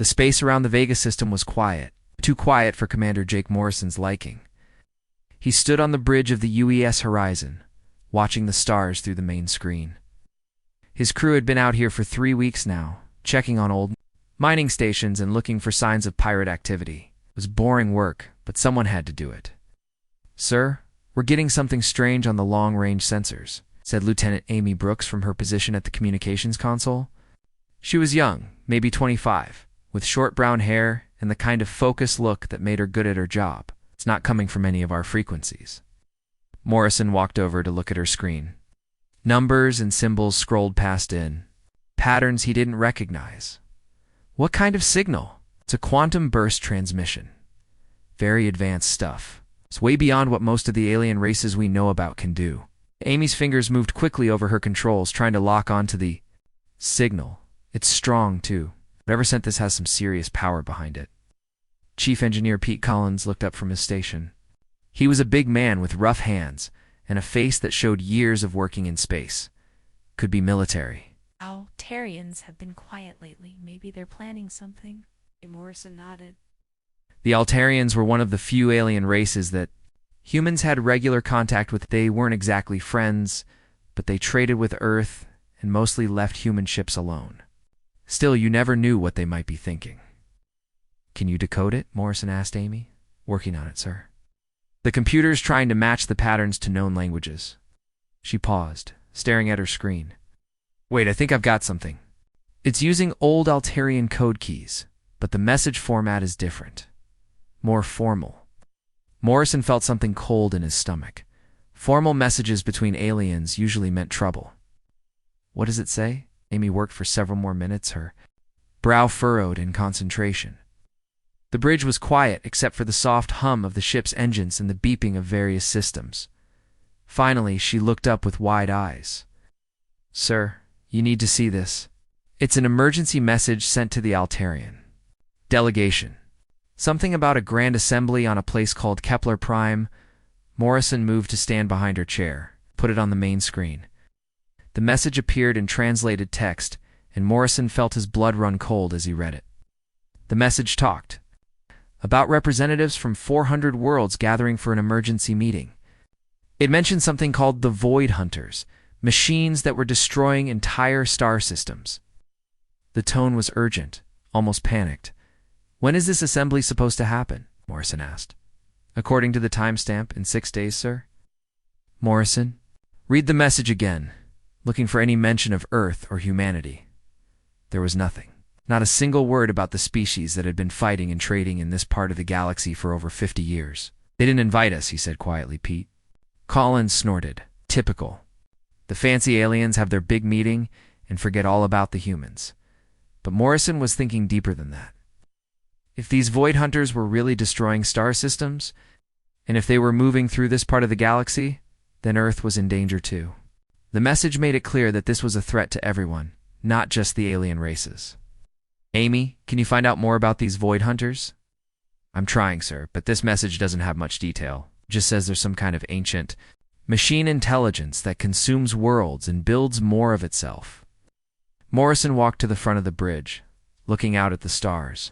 The space around the Vega system was quiet, too quiet for Commander Jake Morrison's liking. He stood on the bridge of the UES horizon, watching the stars through the main screen. His crew had been out here for 3 weeks now, checking on old mining stations and looking for signs of pirate activity. It was boring work, but someone had to do it. "Sir, we're getting something strange on the long-range sensors," said Lieutenant Amy Brooks from her position at the communications console. She was young, maybe 25, with short brown hair and the kind of focused look that made her good at her job. "It's not coming from any of our frequencies." Morrison walked over to look at her screen. Numbers and symbols scrolled past in, patterns he didn't recognize. What kind of signal? It's a quantum burst transmission. Very advanced stuff. It's way beyond what most of the alien races we know about can do. Amy's fingers moved quickly over her controls, trying to lock onto the signal. It's strong, too. Whatever sent this has some serious power behind it. Chief Engineer Pete Collins looked up from his station. He was a big man with rough hands and a face that showed years of working in space. Could be military. Altarians have been quiet lately. Maybe they're planning something. Morrison nodded. The Altarians were one of the few alien races that humans had regular contact with. They weren't exactly friends, but they traded with Earth and mostly left human ships alone. Still, you never knew what they might be thinking. "Can you decode it?" Morrison asked Amy. "Working on it, sir." "The computer's trying to match the patterns to known languages." She paused, staring at her screen. "Wait, I think I've got something. It's using old Altarian code keys, but the message format is different. More formal." Morrison felt something cold in his stomach. Formal messages between aliens usually meant trouble. "What does it say?" Amy worked for several more minutes, her brow furrowed in concentration. The bridge was quiet except for the soft hum of the ship's engines and the beeping of various systems. Finally, she looked up with wide eyes. "Sir, you need to see this. It's an emergency message sent to the Altarian delegation. Something about a grand assembly on a place called Kepler Prime." Morrison moved to stand behind her chair, put it on the main screen. The message appeared in translated text, and Morrison felt his blood run cold as he read it. The message talked about representatives from 400 worlds gathering for an emergency meeting. It mentioned something called the Void Hunters, machines that were destroying entire star systems. The tone was urgent, almost panicked. "When is this assembly supposed to happen?" Morrison asked. "According to the timestamp, in 6 days, sir." "Morrison, read the message again, looking for any mention of Earth or humanity." There was nothing. Not a single word about the species that had been fighting and trading in this part of the galaxy for over 50 years. "They didn't invite us," he said quietly, Pete. Collins snorted. "Typical. The fancy aliens have their big meeting and forget all about the humans." But Morrison was thinking deeper than that. If these Void Hunters were really destroying star systems, and if they were moving through this part of the galaxy, then Earth was in danger too. The message made it clear that this was a threat to everyone, not just the alien races. "Amy, can you find out more about these Void Hunters?" "I'm trying, sir, but this message doesn't have much detail. It just says there's some kind of ancient machine intelligence that consumes worlds and builds more of itself." Morrison walked to the front of the bridge, looking out at the stars.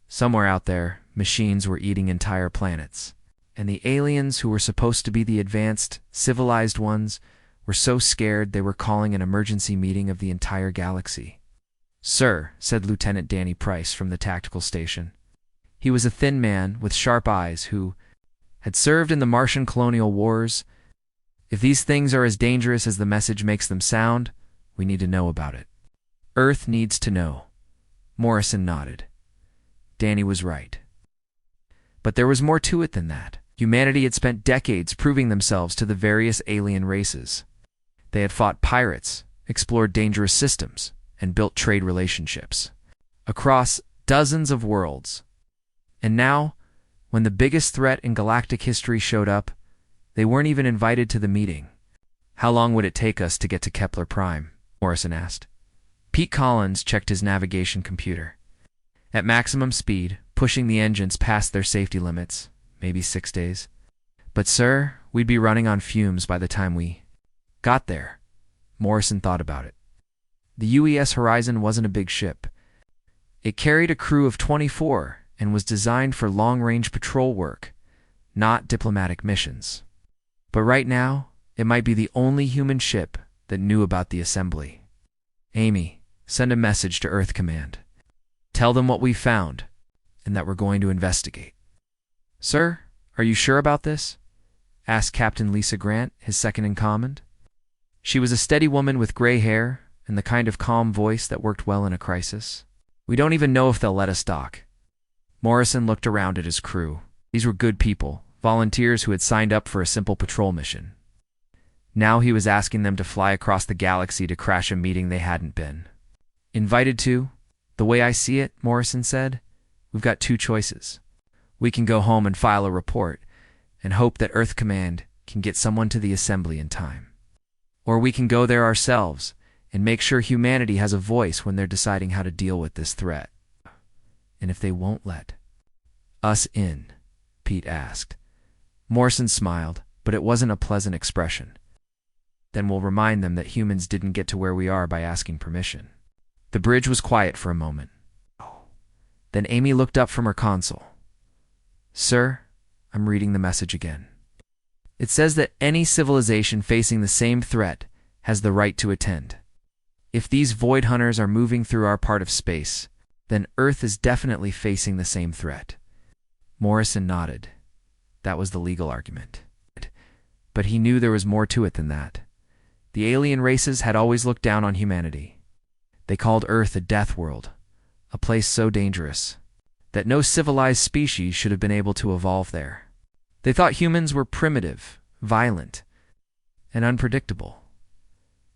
Somewhere out there, machines were eating entire planets, and the aliens who were supposed to be the advanced, civilized ones were so scared they were calling an emergency meeting of the entire galaxy. "Sir," said Lieutenant Danny Price from the tactical station. He was a thin man with sharp eyes who had served in the Martian colonial wars. "If these things are as dangerous as the message makes them sound, we need to know about it. Earth needs to know." Morrison nodded. Danny was right. But there was more to it than that. Humanity had spent decades proving themselves to the various alien races. They had fought pirates, explored dangerous systems, and built trade relationships across dozens of worlds. And now, when the biggest threat in galactic history showed up, they weren't even invited to the meeting. "How long would it take us to get to Kepler Prime?" Morrison asked. Pete Collins checked his navigation computer. At maximum speed, pushing the engines past their safety limits, maybe 6 days. "But sir, we'd be running on fumes by the time we got there." Morrison thought about it. The UES Horizon wasn't a big ship. It carried a crew of 24 and was designed for long-range patrol work, not diplomatic missions. But right now, it might be the only human ship that knew about the assembly. Amy, send a message to Earth Command. Tell them what we found and that we're going to investigate. Sir, are you sure about this? Asked Captain Lisa Grant, his second in command. She was a steady woman with gray hair and the kind of calm voice that worked well in a crisis. We don't even know if they'll let us dock. Morrison looked around at his crew. These were good people, volunteers who had signed up for a simple patrol mission. Now he was asking them to fly across the galaxy to crash a meeting they hadn't been invited to. The way I see it, Morrison said, we've got two choices. We can go home and file a report and hope that Earth Command can get someone to the assembly in time. Or we can go there ourselves and make sure humanity has a voice when they're deciding how to deal with this threat. And if they won't let us in, Pete asked. Morrison smiled, but it wasn't a pleasant expression. Then we'll remind them that humans didn't get to where we are by asking permission. The bridge was quiet for a moment. Then Amy looked up from her console. Sir, I'm reading the message again. It says that any civilization facing the same threat has the right to attend. If these void hunters are moving through our part of space, then Earth is definitely facing the same threat. Morrison nodded. That was the legal argument. But he knew there was more to it than that. The alien races had always looked down on humanity. They called Earth a Deathworld, a place so dangerous that no civilized species should have been able to evolve there. They thought humans were primitive, violent, and unpredictable.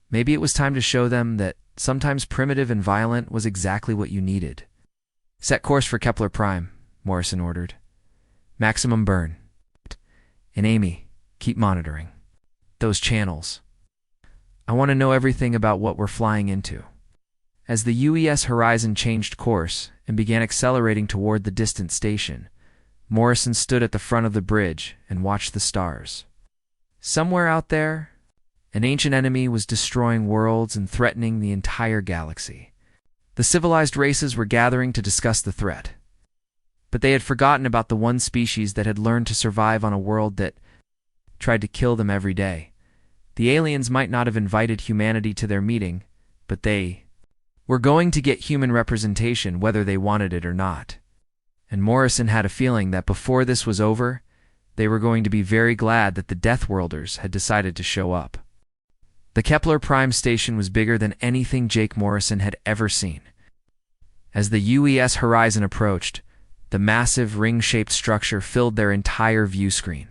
Maybe it was time to show them that sometimes primitive and violent was exactly what you needed. Set course for Kepler Prime, Morrison ordered. Maximum burn. And Amy, keep monitoring those channels. I want to know everything about what we're flying into. As the UES Horizon changed course and began accelerating toward the distant station, Morrison stood at the front of the bridge and watched the stars. Somewhere out there, an ancient enemy was destroying worlds and threatening the entire galaxy. The civilized races were gathering to discuss the threat. But they had forgotten about the one species that had learned to survive on a world that tried to kill them every day. The aliens might not have invited humanity to their meeting, but they were going to get human representation whether they wanted it or not. And Morrison had a feeling that before this was over, they were going to be very glad that the Deathworlders had decided to show up. The Kepler Prime station was bigger than anything Jake Morrison had ever seen. As the UES Horizon approached, the massive ring-shaped structure filled their entire view screen.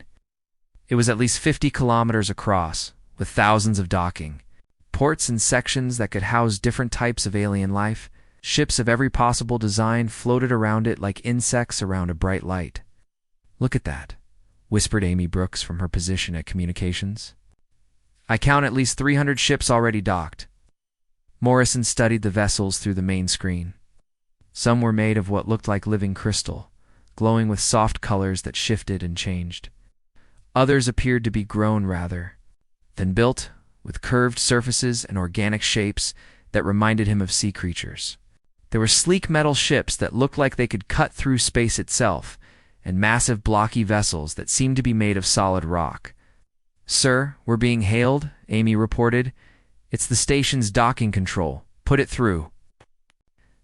It was at least 50 kilometers across, with thousands of docking ports and sections that could house different types of alien life. Ships of every possible design floated around it like insects around a bright light. Look at that, whispered Amy Brooks from her position at communications. I count at least 300 ships already docked. Morrison studied the vessels through the main screen. Some were made of what looked like living crystal, glowing with soft colors that shifted and changed. Others appeared to be grown rather than built, with curved surfaces and organic shapes that reminded him of sea creatures. There were sleek metal ships that looked like they could cut through space itself, and massive blocky vessels that seemed to be made of solid rock. Sir, we're being hailed, Amy reported. It's the station's docking control. Put it through.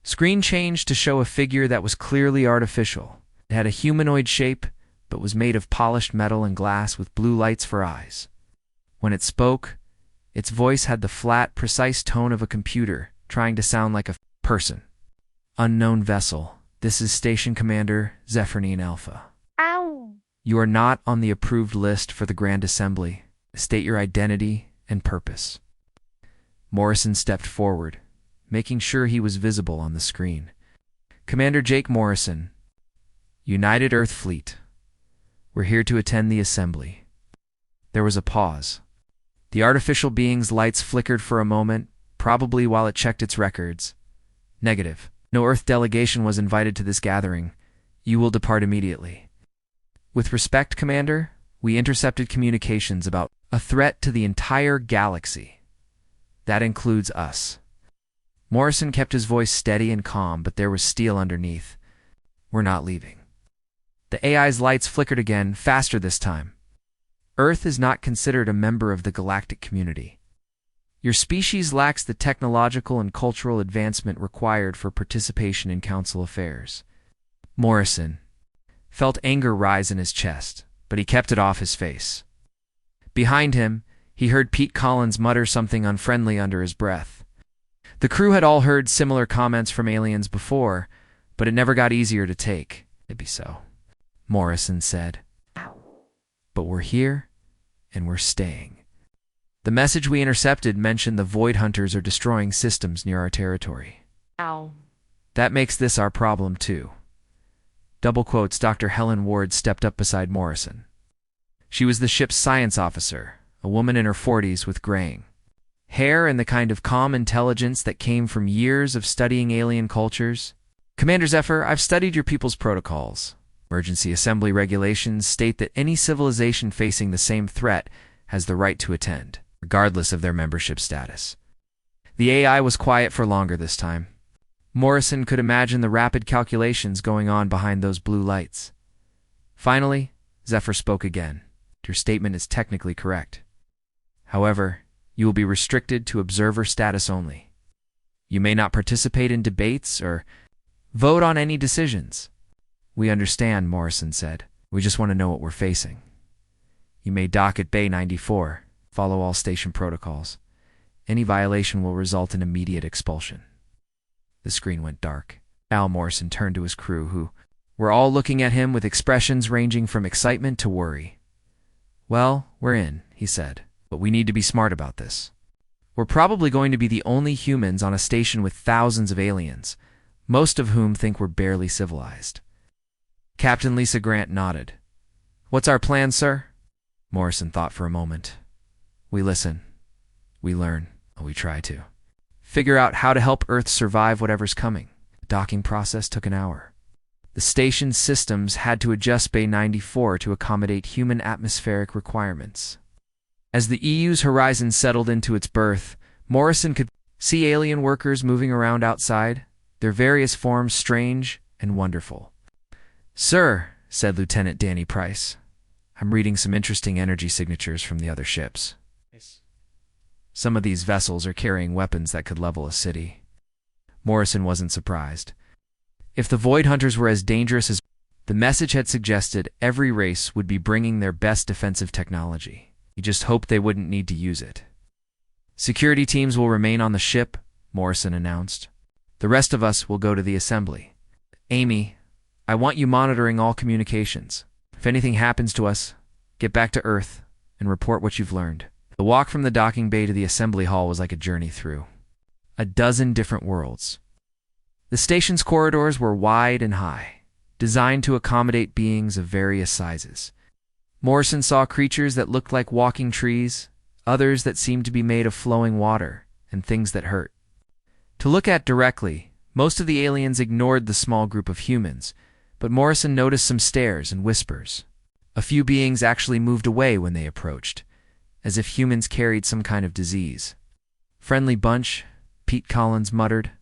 Screen changed to show a figure that was clearly artificial. It had a humanoid shape, but was made of polished metal and glass with blue lights for eyes. When it spoke, its voice had the flat, precise tone of a computer, trying to sound like a person. Unknown vessel. This is Station Commander Zephyrine Alpha. Ow! You are not on the approved list for the Grand Assembly. State your identity and purpose. Morrison stepped forward, making sure he was visible on the screen. Commander Jake Morrison, United Earth Fleet. We're here to attend the assembly. There was a pause. The artificial being's lights flickered for a moment, probably while it checked its records. Negative. No Earth delegation was invited to this gathering. You will depart immediately. With respect, Commander, we intercepted communications about a threat to the entire galaxy. That includes us. Morrison kept his voice steady and calm, but there was steel underneath. "We're not leaving." The AI's lights flickered again, faster this time. "Earth is not considered a member of the galactic community. Your species lacks the technological and cultural advancement required for participation in council affairs." Morrison felt anger rise in his chest, but he kept it off his face. Behind him, he heard Pete Collins mutter something unfriendly under his breath. The crew had all heard similar comments from aliens before, but it never got easier to take. "It'd be so," Morrison said. "But we're here, and we're staying. The message we intercepted mentioned the Void Hunters are destroying systems near our territory. Ow. That makes this our problem, too." Double quotes. Dr. Helen Ward stepped up beside Morrison. She was the ship's science officer, a woman in her 40s with graying hair and the kind of calm intelligence that came from years of studying alien cultures. "Commander Zephyr, I've studied your people's protocols. Emergency assembly regulations state that any civilization facing the same threat has the right to attend, regardless of their membership status." The AI was quiet for longer this time. Morrison could imagine the rapid calculations going on behind those blue lights. Finally, Zephyr spoke again. "Your statement is technically correct. However, you will be restricted to observer status only. You may not participate in debates or vote on any decisions." "We understand," Morrison said. "We just want to know what we're facing. You may dock at Bay 94. Follow all station protocols. Any violation will result in immediate expulsion." The screen went dark. Al Morrison turned to his crew, who were all looking at him with expressions ranging from excitement to worry. "Well, we're in," he said, "but we need to be smart about this. We're probably going to be the only humans on a station with thousands of aliens, most of whom think we're barely civilized." Captain Lisa Grant nodded. "What's our plan, sir?" Morrison thought for a moment. "We listen. We learn. We try to figure out how to help Earth survive whatever's coming." The docking process took an hour. The station's systems had to adjust Bay 94 to accommodate human atmospheric requirements. As the EU's horizon settled into its berth, Morrison could see alien workers moving around outside, their various forms strange and wonderful. "Sir," said Lieutenant Danny Price, "I'm reading some interesting energy signatures from the other ships. Some of these vessels are carrying weapons that could level a city." Morrison wasn't surprised. If the Void Hunters were as dangerous as the message had suggested, every race would be bringing their best defensive technology. He just hoped they wouldn't need to use it. "Security teams will remain on the ship," Morrison announced. "The rest of us will go to the assembly. Amy, I want you monitoring all communications. If anything happens to us, get back to Earth and report what you've learned." The walk from the docking bay to the assembly hall was like a journey through a dozen different worlds. The station's corridors were wide and high, designed to accommodate beings of various sizes. Morrison saw creatures that looked like walking trees, others that seemed to be made of flowing water, and things that hurt. To look at directly, most of the aliens ignored the small group of humans, but Morrison noticed some stares and whispers. A few beings actually moved away when they approached, as if humans carried some kind of disease. "Friendly bunch," Pete Collins muttered.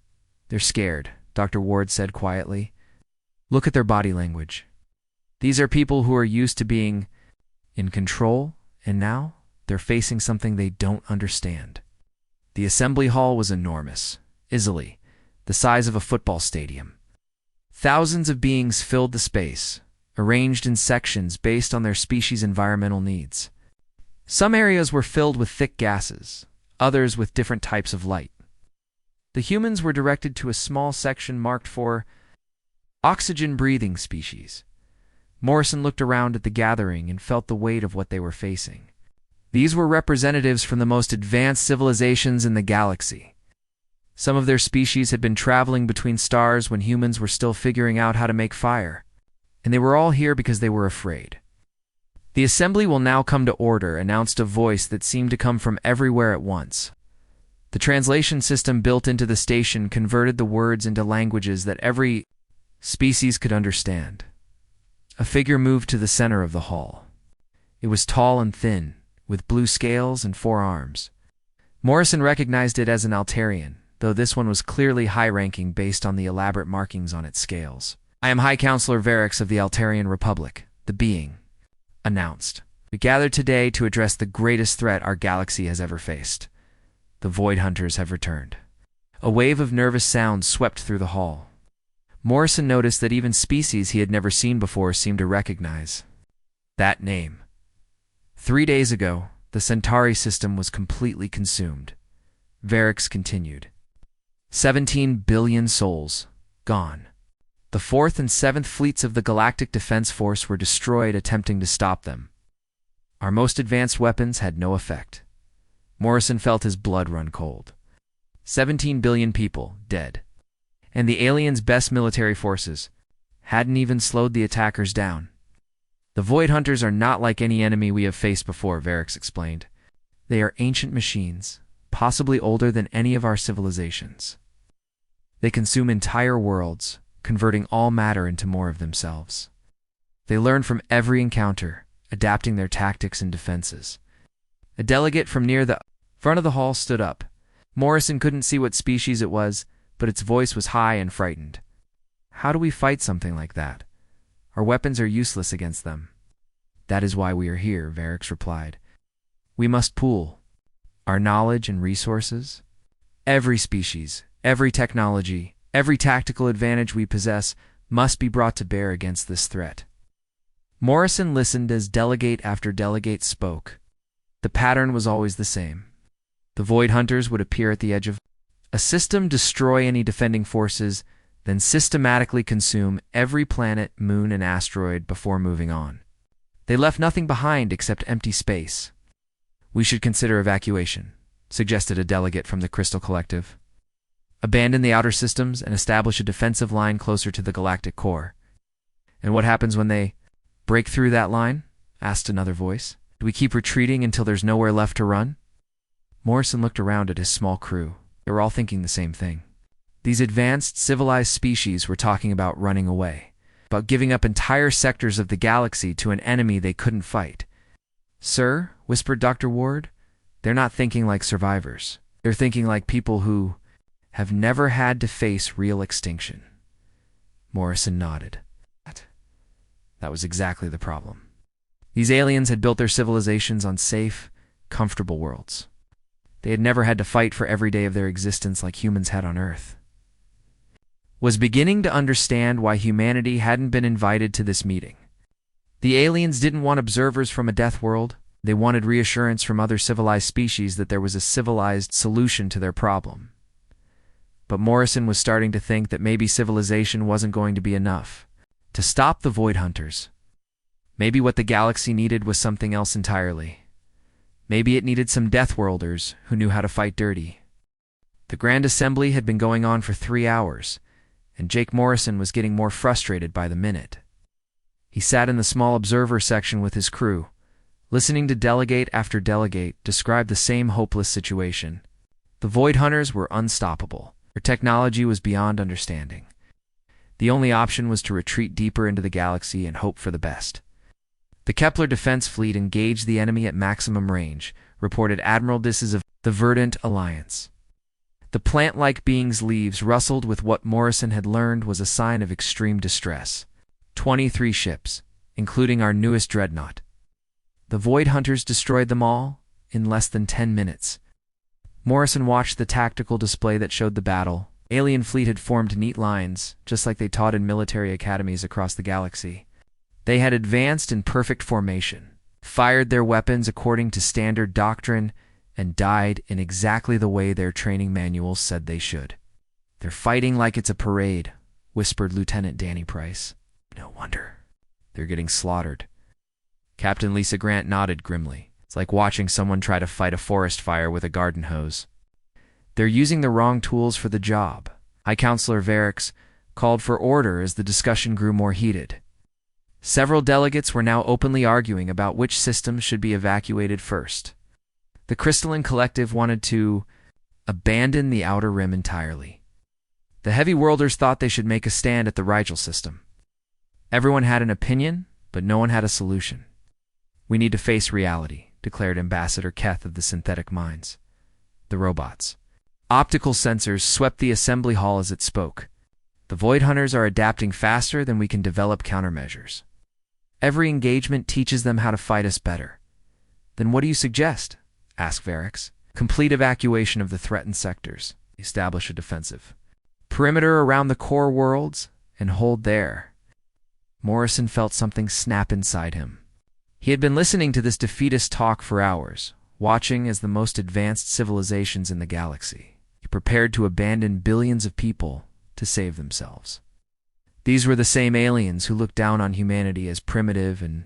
"They're scared," Dr. Ward said quietly. "Look at their body language. These are people who are used to being in control, and now they're facing something they don't understand." The assembly hall was enormous, easily the size of a football stadium. Thousands of beings filled the space, arranged in sections based on their species' environmental needs. Some areas were filled with thick gases, others with different types of light. The humans were directed to a small section marked for oxygen-breathing species. Morrison looked around at the gathering and felt the weight of what they were facing. These were representatives from the most advanced civilizations in the galaxy. Some of their species had been traveling between stars when humans were still figuring out how to make fire, and they were all here because they were afraid. "The assembly will now come to order," announced a voice that seemed to come from everywhere at once. The translation system built into the station converted the words into languages that every species could understand. A figure moved to the center of the hall. It was tall and thin, with blue scales and 4 arms. Morrison recognized it as an Altarian, though this one was clearly high-ranking based on the elaborate markings on its scales. "I am High Counselor Varix of the Altarian Republic," the being announced. "We gathered today to address the greatest threat our galaxy has ever faced. The Void Hunters have returned." A wave of nervous sound swept through the hall. Morrison noticed that even species he had never seen before seemed to recognize that name. 3 days ago, the Centauri system was completely consumed. Varix continued. 17 billion souls, gone. The 4th and 7th fleets of the Galactic Defense Force were destroyed attempting to stop them. Our most advanced weapons had no effect. Morrison felt his blood run cold. 17 billion people dead. And the aliens' best military forces hadn't even slowed the attackers down. "The Void Hunters are not like any enemy we have faced before," Varix explained. "They are ancient machines, possibly older than any of our civilizations. They consume entire worlds, converting all matter into more of themselves. They learn from every encounter, adapting their tactics and defenses." A delegate from near the front of the hall stood up. Morrison couldn't see what species it was, but its voice was high and frightened. "How do we fight something like that? Our weapons are useless against them." "That is why we are here," Varix replied. "We must pool our knowledge and resources. Every species, every technology, every tactical advantage we possess must be brought to bear against this threat." Morrison listened as delegate after delegate spoke. The pattern was always the same. The Void Hunters would appear at the edge of a system, destroy any defending forces, then systematically consume every planet, moon, and asteroid before moving on. They left nothing behind except empty space. "We should consider evacuation," suggested a delegate from the Crystal Collective. "Abandon the outer systems and establish a defensive line closer to the galactic core." "And what happens when they break through that line?" asked another voice. "Do we keep retreating until there's nowhere left to run?" Morrison looked around at his small crew. They were all thinking the same thing. These advanced, civilized species were talking about running away, about giving up entire sectors of the galaxy to an enemy they couldn't fight. "Sir," whispered Dr. Ward, "they're not thinking like survivors. They're thinking like people who have never had to face real extinction." Morrison nodded. That was exactly the problem. These aliens had built their civilizations on safe, comfortable worlds. They had never had to fight for every day of their existence like humans had on Earth. Was beginning to understand why humanity hadn't been invited to this meeting. The aliens didn't want observers from a death world. They wanted reassurance from other civilized species that there was a civilized solution to their problem. But Morrison was starting to think that maybe civilization wasn't going to be enough to stop the Void Hunters. Maybe what the galaxy needed was something else entirely. Maybe it needed some Deathworlders who knew how to fight dirty. The Grand Assembly had been going on for 3 hours, and Jake Morrison was getting more frustrated by the minute. He sat in the small observer section with his crew, listening to delegate after delegate describe the same hopeless situation. The Void Hunters were unstoppable. Their technology was beyond understanding. The only option was to retreat deeper into the galaxy and hope for the best. The Kepler defense fleet engaged the enemy at maximum range, reported Admiral Disses of the Verdant Alliance. The plant-like being's leaves rustled with what Morrison had learned was a sign of extreme distress. 23 ships, including our newest dreadnought. The Void Hunters destroyed them all in less than 10 minutes. Morrison watched the tactical display that showed the battle. Alien fleet had formed neat lines, just like they taught in military academies across the galaxy. They had advanced in perfect formation, fired their weapons according to standard doctrine, and died in exactly the way their training manuals said they should. "They're fighting like it's a parade," whispered Lieutenant Danny Price. "No wonder. They're getting slaughtered." Captain Lisa Grant nodded grimly. "It's like watching someone try to fight a forest fire with a garden hose." "They're using the wrong tools for the job." High Counselor Varix called for order as the discussion grew more heated. Several delegates were now openly arguing about which systems should be evacuated first. The Crystalline Collective wanted to abandon the Outer Rim entirely. The Heavy Worlders thought they should make a stand at the Rigel system. Everyone had an opinion, but no one had a solution. "We need to face reality," declared Ambassador Keth of the Synthetic Minds. "The robots. Optical sensors swept the assembly hall as it spoke. The Void Hunters are adapting faster than we can develop countermeasures. Every engagement teaches them how to fight us better. Then what do you suggest? Asked Varix. Complete evacuation of the threatened sectors. Establish a defensive perimeter around the core worlds and hold there. Morrison felt something snap inside him. He had been listening to this defeatist talk for hours, watching as the most advanced civilizations in the galaxy prepared to abandon billions of people to save themselves. These were the same aliens who looked down on humanity as primitive and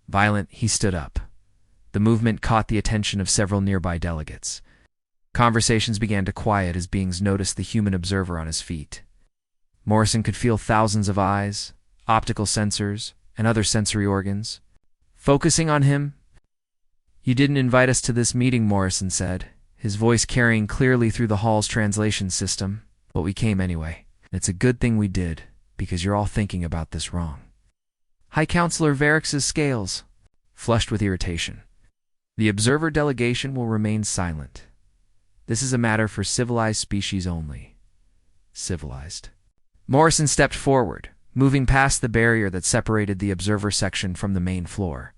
violent. He stood up. The movement caught the attention of several nearby delegates. Conversations began to quiet as beings noticed the human observer on his feet. Morrison could feel thousands of eyes, optical sensors, and other sensory organs focusing on him. "You didn't invite us to this meeting," Morrison said, his voice carrying clearly through the hall's translation system, "but we came anyway. It's a good thing we did, because you're all thinking about this wrong." High Counselor Varix's scales flushed with irritation. "The observer delegation will remain silent. This is a matter for civilized species only." Civilized. Morrison stepped forward, moving past the barrier that separated the observer section from the main floor.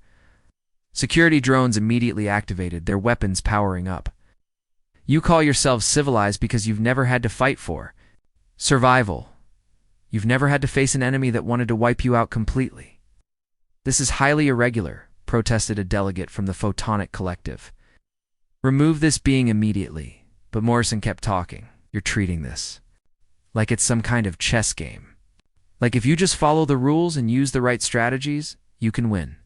Security drones immediately activated, their weapons powering up. "You call yourselves civilized because you've never had to fight for survival. You've never had to face an enemy that wanted to wipe you out completely." "This is highly irregular," protested a delegate from the Photonic Collective. "Remove this being immediately." But Morrison kept talking. "You're treating this like it's some kind of chess game. Like if you just follow the rules and use the right strategies, you can win.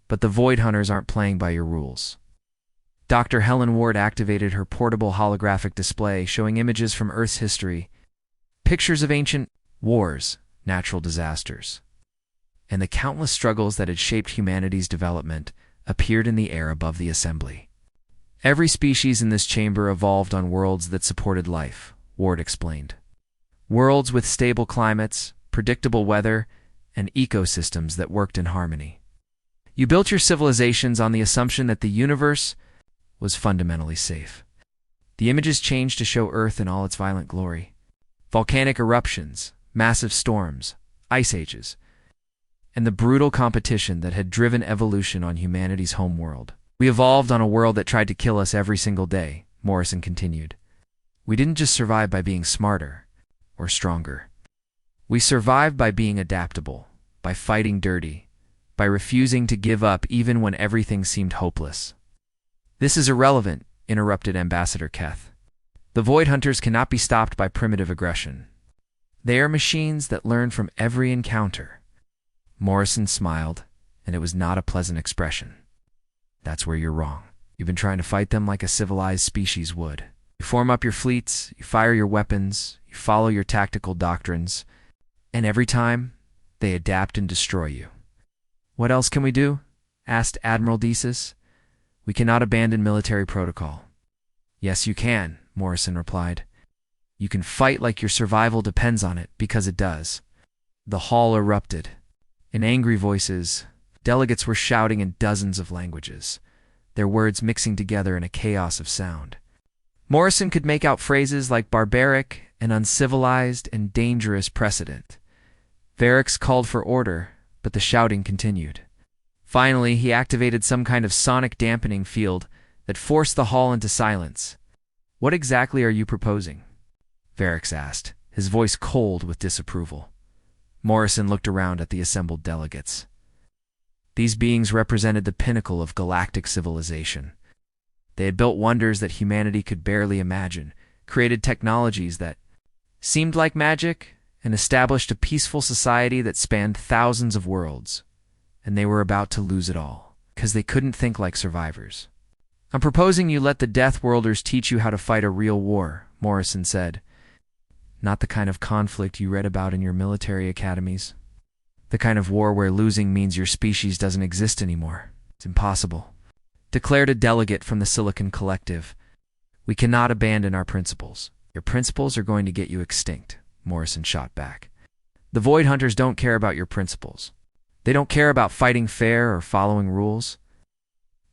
But the Void Hunters aren't playing by your rules." Dr. Helen Ward activated her portable holographic display showing images from Earth's history, pictures of ancient wars, natural disasters, and the countless struggles that had shaped humanity's development appeared in the air above the assembly. "Every species in this chamber evolved on worlds that supported life," Ward explained. "Worlds with stable climates, predictable weather, and ecosystems that worked in harmony. You built your civilizations on the assumption that the universe was fundamentally safe." The images changed to show Earth in all its violent glory. Volcanic eruptions, massive storms, ice ages, and the brutal competition that had driven evolution on humanity's homeworld. "We evolved on a world that tried to kill us every single day," Morrison continued. "We didn't just survive by being smarter or stronger. We survived by being adaptable, by fighting dirty, by refusing to give up even when everything seemed hopeless." "This is irrelevant," interrupted Ambassador Keth. "The Void Hunters cannot be stopped by primitive aggression. They are machines that learn from every encounter." Morrison smiled, and it was not a pleasant expression. "That's where you're wrong. You've been trying to fight them like a civilized species would. You form up your fleets, you fire your weapons, you follow your tactical doctrines, and every time, they adapt and destroy you." "What else can we do?" asked Admiral Desis. "We cannot abandon military protocol." "Yes, you can," Morrison replied. "You can fight like your survival depends on it, because it does." The hall erupted. In angry voices, delegates were shouting in dozens of languages, their words mixing together in a chaos of sound. Morrison could make out phrases like barbaric and uncivilized and dangerous precedent. Varix called for order, but the shouting continued. Finally, he activated some kind of sonic dampening field that forced the hall into silence. "What exactly are you proposing?" Varix asked, his voice cold with disapproval. Morrison looked around at the assembled delegates. These beings represented the pinnacle of galactic civilization. They had built wonders that humanity could barely imagine, created technologies that seemed like magic, and established a peaceful society that spanned thousands of worlds. And they were about to lose it all, because they couldn't think like survivors. "I'm proposing you let the Deathworlders teach you how to fight a real war," Morrison said. "Not the kind of conflict you read about in your military academies. The kind of war where losing means your species doesn't exist anymore. It's impossible," declared a delegate from the Silicon Collective. "We cannot abandon our principles. Your principles are going to get you extinct," Morrison shot back. "The Void Hunters don't care about your principles. They don't care about fighting fair or following rules.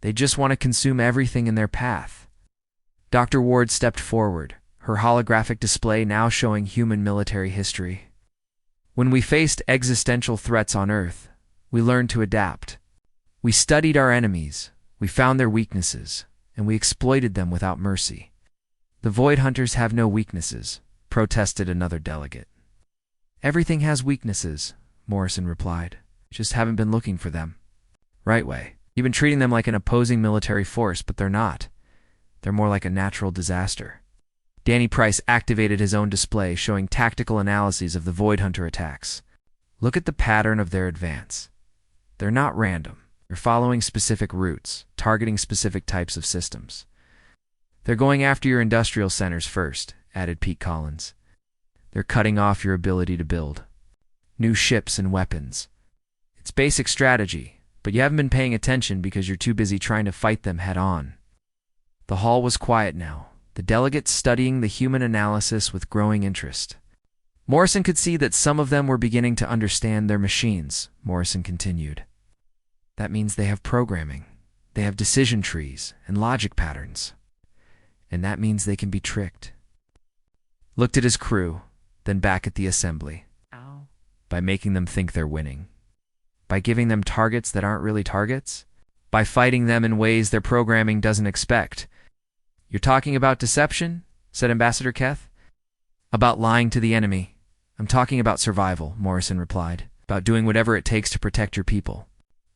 They just want to consume everything in their path." Dr. Ward stepped forward, her holographic display now showing human military history. When we faced existential threats on Earth, we learned to adapt. We studied our enemies, we found their weaknesses, and we exploited them without mercy. The Void Hunters have no weaknesses, protested another delegate. Everything has weaknesses, Morrison replied. Just haven't been looking for them. Right way. You've been treating them like an opposing military force, but they're not. They're more like a natural disaster. Danny Price activated his own display showing tactical analyses of the Void Hunter attacks. Look at the pattern of their advance. They're not random. They're following specific routes, targeting specific types of systems. They're going after your industrial centers first, added Pete Collins. They're cutting off your ability to build new ships and weapons. It's basic strategy, but you haven't been paying attention because you're too busy trying to fight them head-on. The hall was quiet now, the delegates studying the human analysis with growing interest. Morrison could see that some of them were beginning to understand their machines, Morrison continued. That means they have programming, they have decision trees and logic patterns. And that means they can be tricked. Looked at his crew, then back at the assembly. Ow. By making them think they're winning. By giving them targets that aren't really targets. By fighting them in ways their programming doesn't expect. You're talking about deception? Said Ambassador Keth. About lying to the enemy. I'm talking about survival, Morrison replied. About doing whatever it takes to protect your people.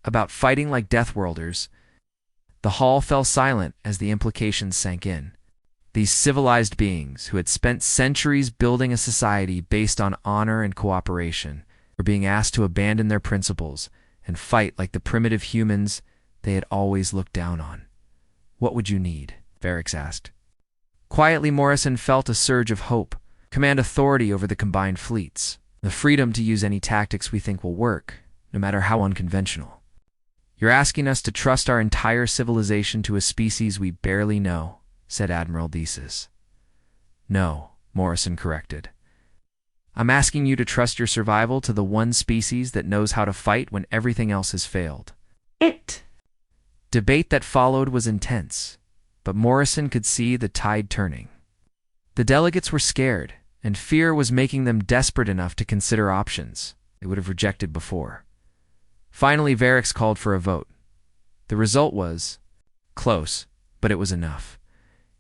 About fighting like Deathworlders. The hall fell silent as the implications sank in. These civilized beings, who had spent centuries building a society based on honor and cooperation, were being asked to abandon their principles and fight like the primitive humans they had always looked down on. What would you need? Varix asked. Quietly, Morrison felt a surge of hope, command authority over the combined fleets, the freedom to use any tactics we think will work, no matter how unconventional. You're asking us to trust our entire civilization to a species we barely know, said Admiral Thesis. No, Morrison corrected. I'm asking you to trust your survival to the one species that knows how to fight when everything else has failed. Debate that followed was intense, but Morrison could see the tide turning. The delegates were scared, and fear was making them desperate enough to consider options they would have rejected before. Finally, Varix called for a vote. The result was close, but it was enough.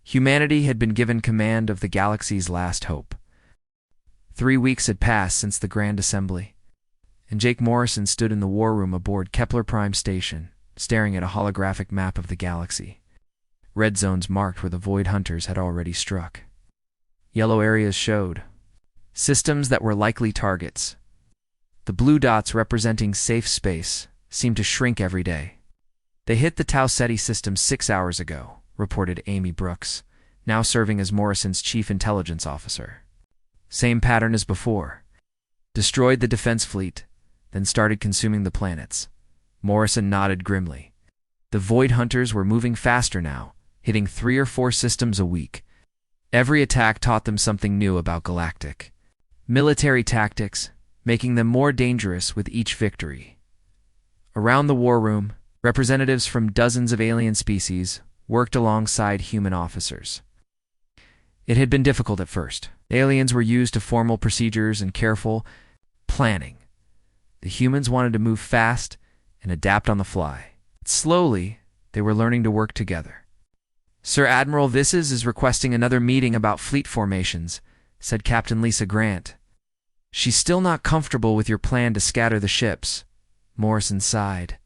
Humanity had been given command of the galaxy's last hope. 3 weeks had passed since the Grand Assembly, and Jake Morrison stood in the war room aboard Kepler Prime Station, staring at a holographic map of the galaxy. Red zones marked where the Void Hunters had already struck. Yellow areas showed systems that were likely targets. The blue dots representing safe space seemed to shrink every day. They hit the Tau Ceti system 6 hours ago, reported Amy Brooks, now serving as Morrison's chief intelligence officer. Same pattern as before. Destroyed the defense fleet, then started consuming the planets. Morrison nodded grimly. The Void Hunters were moving faster now, hitting 3 or 4 systems a week. Every attack taught them something new about Galactic. Military tactics, making them more dangerous with each victory. Around the war room, representatives from dozens of alien species worked alongside human officers. It had been difficult at first. Aliens were used to formal procedures and careful planning. The humans wanted to move fast and adapt on the fly. Slowly, they were learning to work together. Sir Admiral Visses is requesting another meeting about fleet formations, said Captain Lisa Grant. She's still not comfortable with your plan to scatter the ships. Morrison sighed.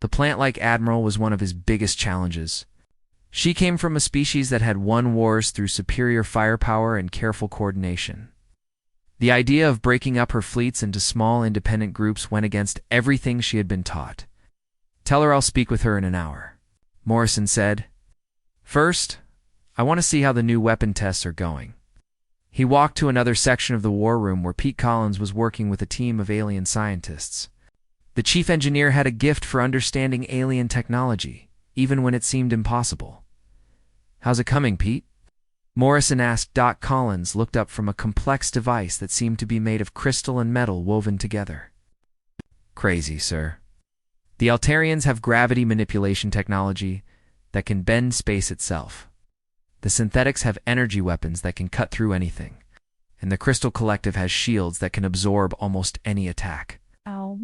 The plant-like admiral was one of his biggest challenges. She came from a species that had won wars through superior firepower and careful coordination. The idea of breaking up her fleets into small independent groups went against everything she had been taught. Tell her I'll speak with her in an hour, Morrison said. First, I want to see how the new weapon tests are going. He walked to another section of the war room where Pete Collins was working with a team of alien scientists. The chief engineer had a gift for understanding alien technology, even when it seemed impossible. How's it coming, Pete? Morrison asked. Collins looked up from a complex device that seemed to be made of crystal and metal woven together. Crazy, sir. The Altarians have gravity manipulation technology that can bend space itself. The synthetics have energy weapons that can cut through anything, and the Crystal Collective has shields that can absorb almost any attack. Ow.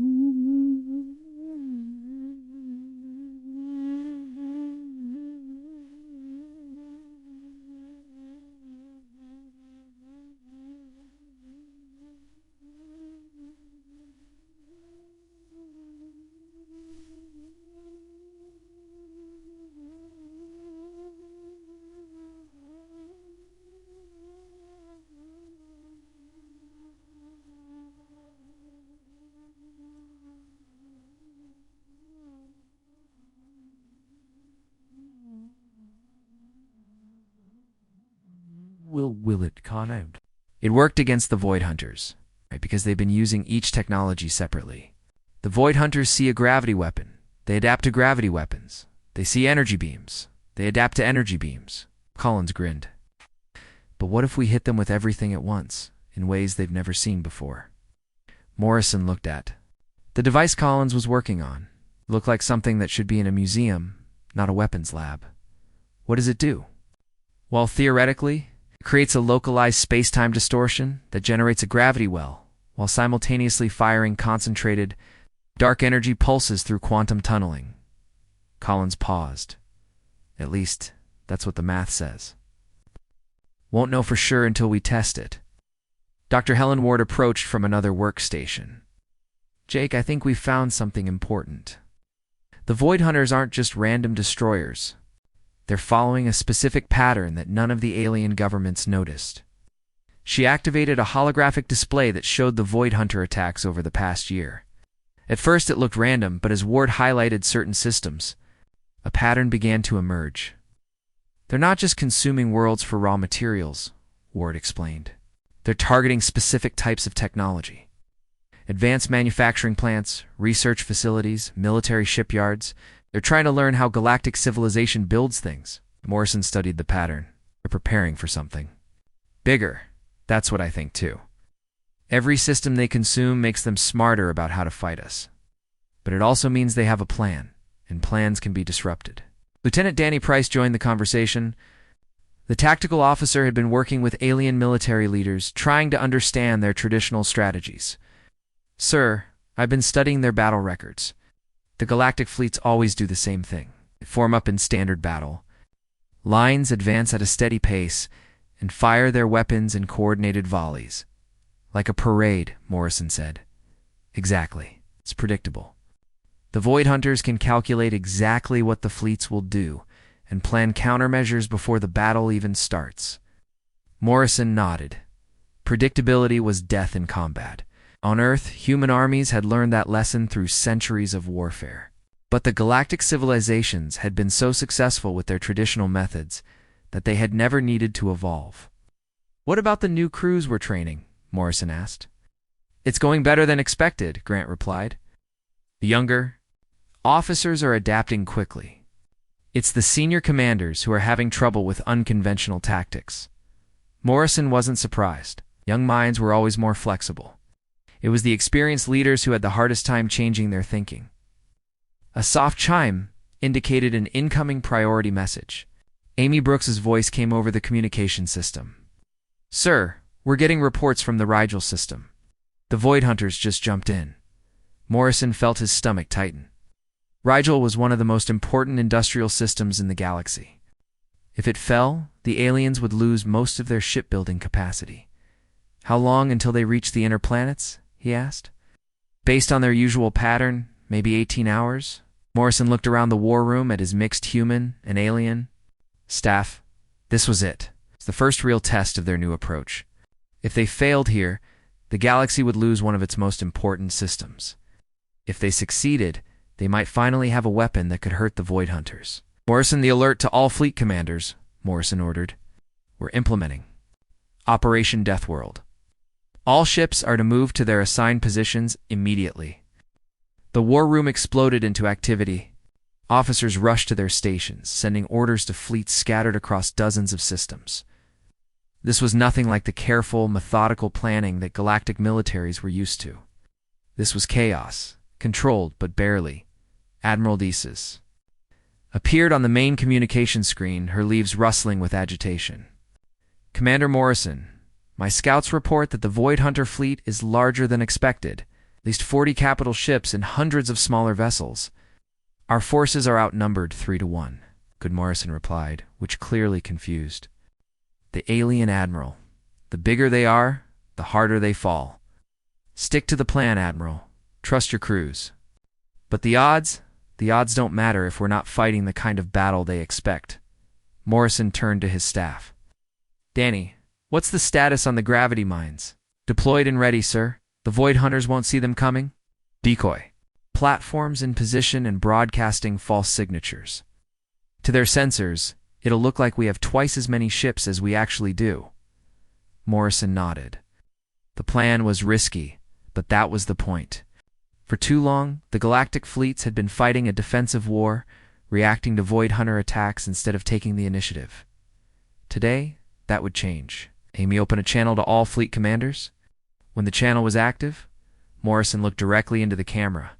Will it con out? It worked against the Void Hunters, right? Because they've been using each technology separately. The Void Hunters see a gravity weapon. They adapt to gravity weapons. They see energy beams. They adapt to energy beams. Collins grinned. But what if we hit them with everything at once, in ways they've never seen before? Morrison looked at. The device Collins was working on looked like something that should be in a museum, not a weapons lab. What does it do? Well, theoretically, it creates a localized space-time distortion that generates a gravity well, while simultaneously firing concentrated, dark energy pulses through quantum tunneling. Collins paused. At least, that's what the math says. Won't know for sure until we test it. Dr. Helen Ward approached from another workstation. Jake, I think we've found something important. The Void Hunters aren't just random destroyers. They're following a specific pattern that none of the alien governments noticed. She activated a holographic display that showed the Void Hunter attacks over the past year. At first it looked random, but as Ward highlighted certain systems, a pattern began to emerge. They're not just consuming worlds for raw materials, Ward explained. They're targeting specific types of technology. Advanced manufacturing plants, research facilities, military shipyards. They're trying to learn how galactic civilization builds things. Morrison studied the pattern. They're preparing for something bigger. That's what I think too. Every system they consume makes them smarter about how to fight us. But it also means they have a plan, and plans can be disrupted. Lieutenant Danny Price joined the conversation. The tactical officer had been working with alien military leaders, trying to understand their traditional strategies. Sir, I've been studying their battle records. The galactic fleets always do the same thing. They form up in standard battle. Lines advance at a steady pace and fire their weapons in coordinated volleys. Like a parade, Morrison said. Exactly. It's predictable. The Void Hunters can calculate exactly what the fleets will do and plan countermeasures before the battle even starts. Morrison nodded. Predictability was death in combat. On Earth, human armies had learned that lesson through centuries of warfare. But the galactic civilizations had been so successful with their traditional methods that they had never needed to evolve. What about the new crews we're training? Morrison asked. It's going better than expected, Grant replied. The younger officers are adapting quickly. It's the senior commanders who are having trouble with unconventional tactics. Morrison wasn't surprised. Young minds were always more flexible. It was the experienced leaders who had the hardest time changing their thinking. A soft chime indicated an incoming priority message. Amy Brooks's voice came over the communication system. Sir, we're getting reports from the Rigel system. The Void Hunters just jumped in. Morrison felt his stomach tighten. Rigel was one of the most important industrial systems in the galaxy. If it fell, the aliens would lose most of their shipbuilding capacity. How long until they reach the inner planets? He asked. Based on their usual pattern, maybe 18 hours? Morrison looked around the war room at his mixed human and alien staff. This was it. It's the first real test of their new approach. If they failed here, the galaxy would lose one of its most important systems. If they succeeded, they might finally have a weapon that could hurt the Void Hunters. Morrison, the alert to all fleet commanders, Morrison ordered. We're implementing Operation Deathworld. All ships are to move to their assigned positions immediately. The war room exploded into activity. Officers rushed to their stations, sending orders to fleets scattered across dozens of systems. This was nothing like the careful, methodical planning that galactic militaries were used to. This was chaos, controlled but barely. Admiral Deasis. appeared on the main communication screen, her leaves rustling with agitation. Commander Morrison, my scouts report that the Void Hunter fleet is larger than expected, at least 40 capital ships and hundreds of smaller vessels. Our forces are outnumbered 3-1, Good Morrison replied, which clearly confused. The alien admiral. The bigger they are, the harder they fall. Stick to the plan, Admiral. Trust your crews. But the odds don't matter if we're not fighting the kind of battle they expect. Morrison turned to his staff. Danny, what's the status on the gravity mines? Deployed and ready, sir. The Void Hunters won't see them coming? Decoy. Platforms in position and broadcasting false signatures. To their sensors, it'll look like we have twice as many ships as we actually do. Morrison nodded. The plan was risky, but that was the point. For too long, the Galactic fleets had been fighting a defensive war, reacting to Void Hunter attacks instead of taking the initiative. Today, that would change. Amy opened a channel to all fleet commanders. When the channel was active, Morrison looked directly into the camera.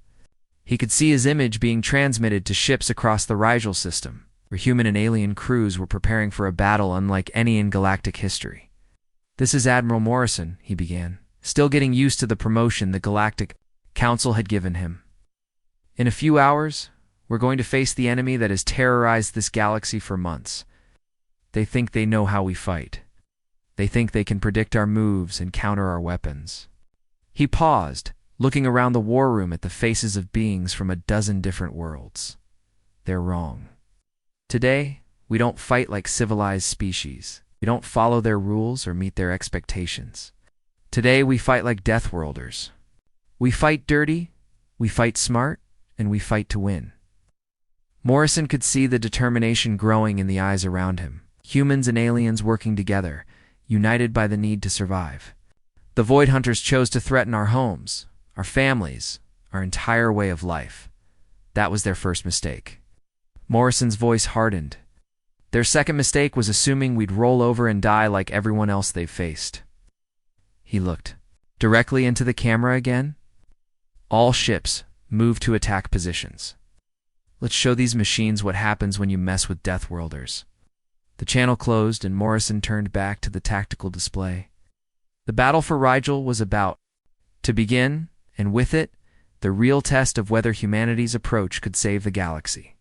He could see his image being transmitted to ships across the Rigel system, where human and alien crews were preparing for a battle unlike any in galactic history. This is Admiral Morrison, he began, still getting used to the promotion the Galactic Council had given him. In a few hours, we're going to face the enemy that has terrorized this galaxy for months. They think they know how we fight. They think they can predict our moves and counter our weapons. He paused, looking around the war room at the faces of beings from a dozen different worlds. They're wrong. Today, we don't fight like civilized species. We don't follow their rules or meet their expectations. Today, we fight like Deathworlders. We fight dirty, we fight smart, and we fight to win. Morrison could see the determination growing in the eyes around him. Humans and aliens working together, united by the need to survive. The Void Hunters chose to threaten our homes, our families, our entire way of life. That was their first mistake. Morrison's voice hardened. Their second mistake was assuming we'd roll over and die like everyone else they've faced. He looked directly into the camera again. All ships, move to attack positions. Let's show these machines what happens when you mess with Deathworlders. The channel closed and Morrison turned back to the tactical display. The battle for Rigel was about to begin, and with it, the real test of whether humanity's approach could save the galaxy.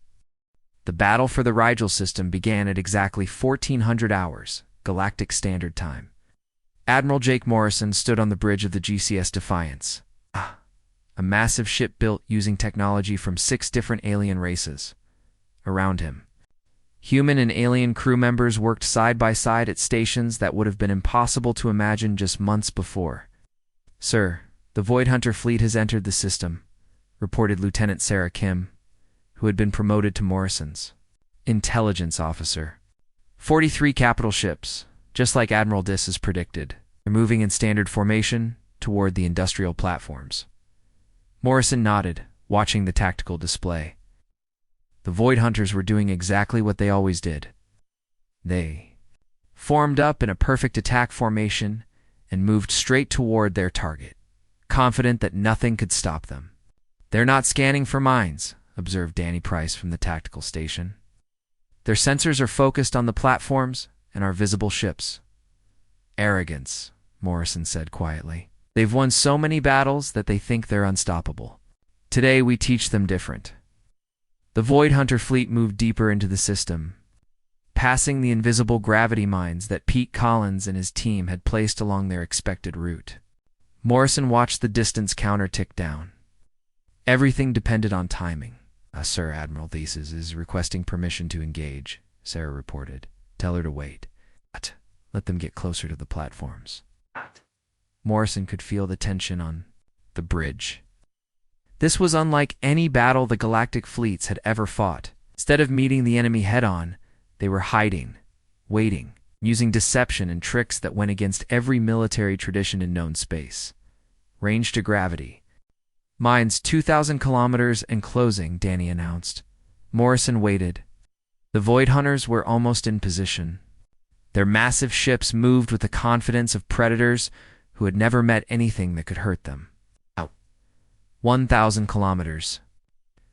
The battle for the Rigel system began at exactly 1400 hours, Galactic Standard Time. Admiral Jake Morrison stood on the bridge of the GCS Defiance, a massive ship built using technology from 6 different alien races. Around him, human and alien crew members worked side by side at stations that would have been impossible to imagine just months before. Sir, the Void Hunter fleet has entered the system, reported Lieutenant Sarah Kim, who had been promoted to Morrison's intelligence officer. 43 capital ships, just like Admiral Dis has predicted. They're moving in standard formation toward the industrial platforms. Morrison nodded, watching the tactical display. The Void Hunters were doing exactly what they always did. They formed up in a perfect attack formation and moved straight toward their target, confident that nothing could stop them. They're not scanning for mines, observed Danny Price from the tactical station. Their sensors are focused on the platforms and our visible ships. Arrogance, Morrison said quietly. They've won so many battles that they think they're unstoppable. Today we teach them different. The Void Hunter fleet moved deeper into the system, passing the invisible gravity mines that Pete Collins and his team had placed along their expected route. Morrison watched the distance counter tick down. Everything depended on timing. Sir, Admiral Thesis is requesting permission to engage, Sarah reported. Tell her to wait. Let them get closer to the platforms. Morrison could feel the tension on the bridge. This was unlike any battle the Galactic fleets had ever fought. Instead of meeting the enemy head-on, they were hiding, waiting, using deception and tricks that went against every military tradition in known space. Range to gravity. Mines 2,000 kilometers and closing, Danny announced. Morrison waited. The Void Hunters were almost in position. Their massive ships moved with the confidence of predators who had never met anything that could hurt them. 1,000 kilometers.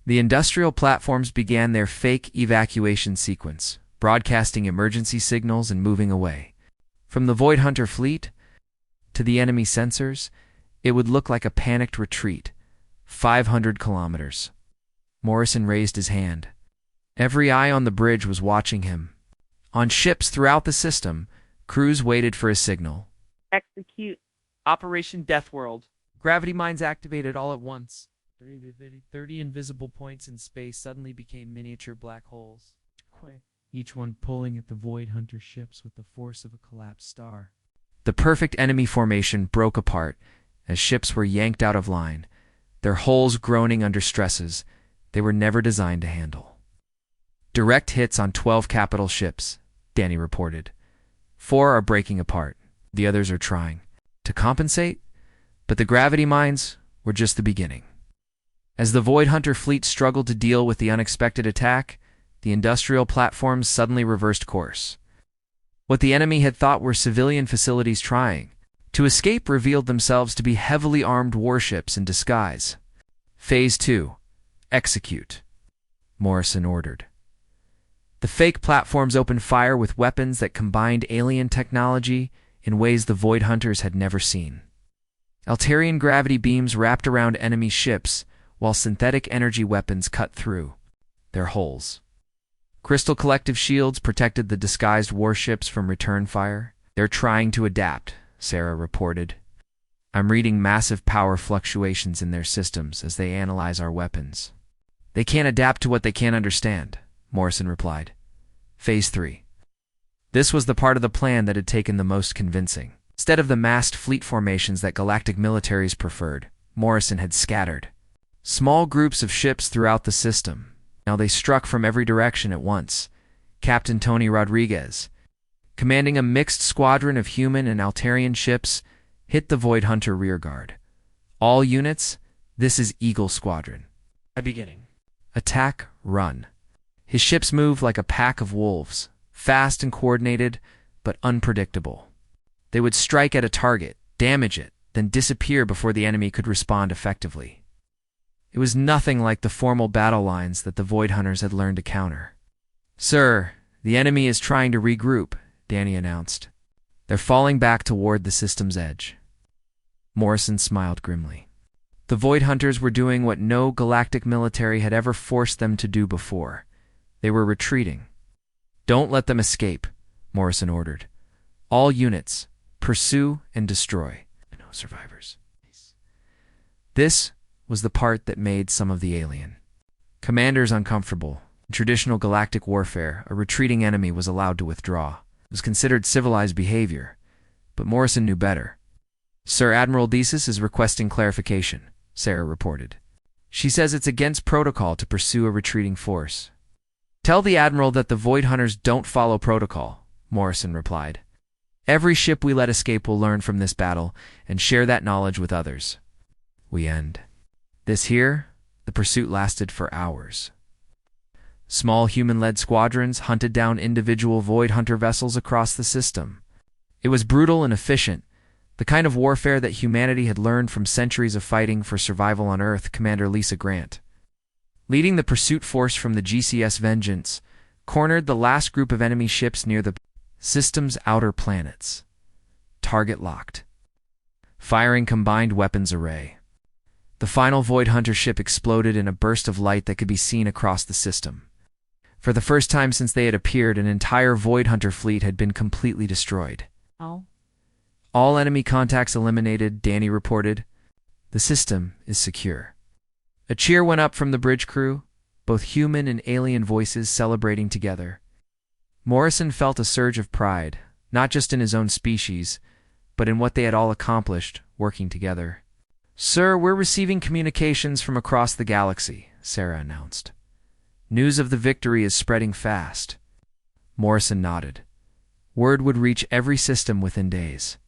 The industrial platforms began their fake evacuation sequence, broadcasting emergency signals and moving away. From the Void Hunter fleet to the enemy sensors, it would look like a panicked retreat, 500 kilometers. Morrison raised his hand. Every eye on the bridge was watching him. On ships throughout the system, crews waited for a signal. Execute. Operation Deathworld. Gravity mines activated all at once. 30 invisible points in space suddenly became miniature black holes, each one pulling at the Void Hunter ships with the force of a collapsed star. The perfect enemy formation broke apart as ships were yanked out of line, their hulls groaning under stresses they were never designed to handle. Direct hits on 12 capital ships, Danny reported. 4 are breaking apart. The others are trying to compensate, but the gravity mines were just the beginning. As the Void Hunter fleet struggled to deal with the unexpected attack, the industrial platforms suddenly reversed course. What the enemy had thought were civilian facilities trying to escape revealed themselves to be heavily armed warships in disguise. Phase 2. Execute, Morrison ordered. The fake platforms opened fire with weapons that combined alien technology in ways the Void Hunters had never seen. Altarian gravity beams wrapped around enemy ships, while synthetic energy weapons cut through their hulls. Crystal collective shields protected the disguised warships from return fire. They're trying to adapt, Sarah reported. I'm reading massive power fluctuations in their systems as they analyze our weapons. They can't adapt to what they can't understand, Morrison replied. Phase 3. This was the part of the plan that had taken the most convincing. Instead of the massed fleet formations that galactic militaries preferred, Morrison had scattered small groups of ships throughout the system. Now they struck from every direction at once. Captain Tony Rodriguez, commanding a mixed squadron of human and Altarian ships, hit the Void Hunter rearguard. All units, this is Eagle Squadron. Beginning. Attack, run. His ships moved like a pack of wolves, fast and coordinated, but unpredictable. They would strike at a target, damage it, then disappear before the enemy could respond effectively. It was nothing like the formal battle lines that the Void Hunters had learned to counter. Sir, the enemy is trying to regroup, Danny announced. They're falling back toward the system's edge. Morrison smiled grimly. The Void Hunters were doing what no galactic military had ever forced them to do before. They were retreating. Don't let them escape, Morrison ordered. All units, pursue and destroy. No survivors. This was the part that made some of the alien commanders uncomfortable. In traditional galactic warfare, a retreating enemy was allowed to withdraw. It was considered civilized behavior, but Morrison knew better. Sir Admiral Desis is requesting clarification, Sarah reported. She says it's against protocol to pursue a retreating force. Tell the Admiral that the Void Hunters don't follow protocol, Morrison replied. Every ship we let escape will learn from this battle and share that knowledge with others. We end. This here, the pursuit lasted for hours. Small human-led squadrons hunted down individual Void Hunter vessels across the system. It was brutal and efficient, the kind of warfare that humanity had learned from centuries of fighting for survival on Earth, Commander Lisa Grant. Leading the pursuit force from the GCS Vengeance, cornered the last group of enemy ships near the system's outer planets. Target locked. Firing combined weapons array. The final Void Hunter ship exploded in a burst of light that could be seen across the system. For the first time since they had appeared, an entire Void Hunter fleet had been completely destroyed. Oh. All enemy contacts eliminated, Danny reported. The system is secure. A cheer went up from the bridge crew, both human and alien voices celebrating together. Morrison felt a surge of pride, not just in his own species, but in what they had all accomplished working together. Sir, we're receiving communications from across the galaxy, Sarah announced. News of the victory is spreading fast. Morrison nodded. Word would reach every system within days.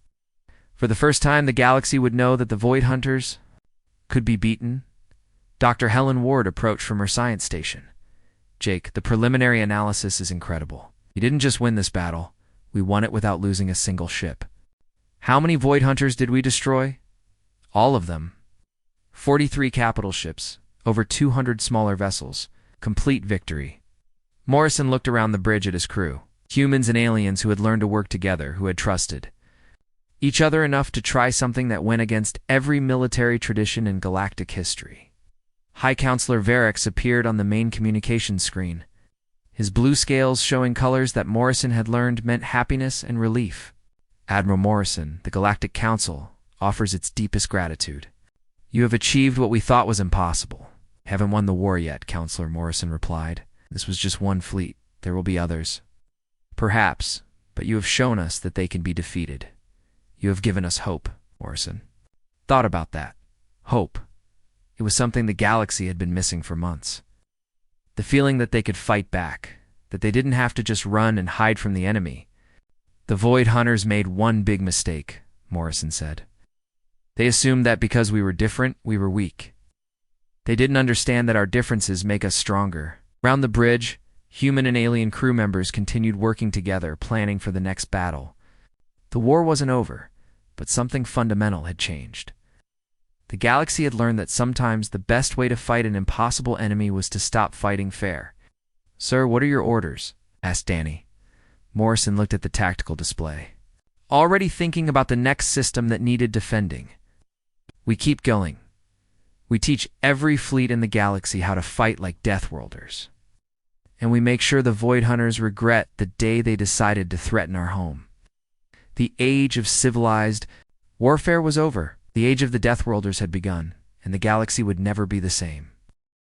For the first time, the galaxy would know that the Void Hunters could be beaten. Dr. Helen Ward approached from her science station. Jake, the preliminary analysis is incredible. We didn't just win this battle. We won it without losing a single ship. How many Void Hunters did we destroy? All of them. 43 capital ships, over 200 smaller vessels. Complete victory. Morrison looked around the bridge at his crew. Humans and aliens who had learned to work together, who had trusted each other enough to try something that went against every military tradition in galactic history. High Counselor Varix appeared on the main communications screen, his blue scales showing colors that Morrison had learned meant happiness and relief. Admiral Morrison, the Galactic Council, offers its deepest gratitude. You have achieved what we thought was impossible. Haven't won the war yet, Counselor Morrison replied. This was just one fleet. There will be others. Perhaps, but you have shown us that they can be defeated. You have given us hope, Morrison. Thought about that. Hope. It was something the galaxy had been missing for months. The feeling that they could fight back, that they didn't have to just run and hide from the enemy. The Void Hunters made one big mistake, Morrison said. They assumed that because we were different, we were weak. They didn't understand that our differences make us stronger. Around the bridge, human and alien crew members continued working together, planning for the next battle. The war wasn't over, but something fundamental had changed. The galaxy had learned that sometimes the best way to fight an impossible enemy was to stop fighting fair. Sir, what are your orders? Asked Danny. Morrison looked at the tactical display. Already thinking about the next system that needed defending. We keep going. We teach every fleet in the galaxy how to fight like Deathworlders. And we make sure the Void Hunters regret the day they decided to threaten our home. The age of civilized warfare was over. The age of the Deathworlders had begun, and the galaxy would never be the same.